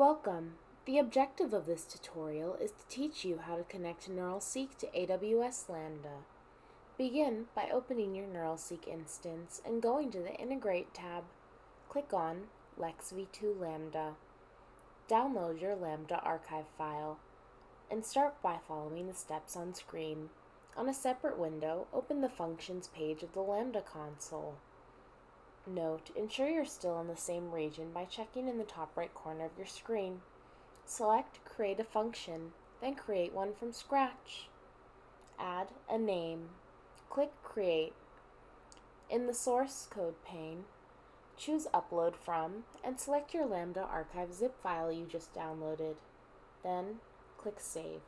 Welcome! The objective of this tutorial is to teach you how to connect NeuralSeek to AWS Lambda. Begin by opening your NeuralSeek instance and going to the Integrate tab. Click on Lex v2 Lambda. Download your Lambda archive file and start by following the steps on screen. On a separate window, open the Functions page of the Lambda console. Note, ensure you're still in the same region by checking in the top right corner of your screen. Select Create a Function, then create one from scratch. Add a name. Click Create. In the Source Code pane, choose Upload From and select your Lambda archive zip file you just downloaded. Then, click Save.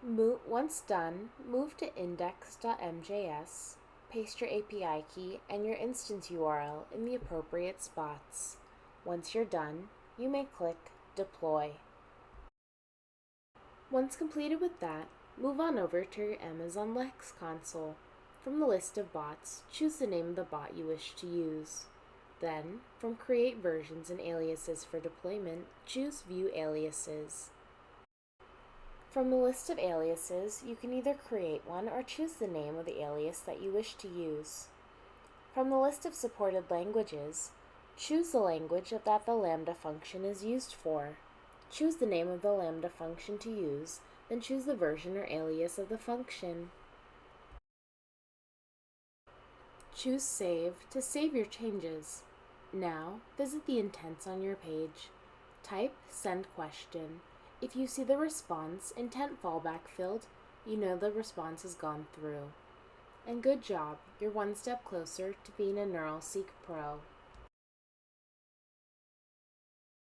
Once done, move to index.mjs. Paste your API key and your instance URL in the appropriate spots. Once you're done, you may click Deploy. Once completed with that, move on over to your Amazon Lex console. From the list of bots, choose the name of the bot you wish to use. Then, from Create Versions and Aliases for Deployment, choose View Aliases. From the list of aliases, you can either create one or choose the name of the alias that you wish to use. From the list of supported languages, choose the language that the Lambda function is used for. Choose the name of the Lambda function to use, then choose the version or alias of the function. Choose Save to save your changes. Now, visit the intents on your page. Type Send Question. If you see the response intent fallback filled, you know the response has gone through. And good job, you're one step closer to being a NeuralSeek Pro.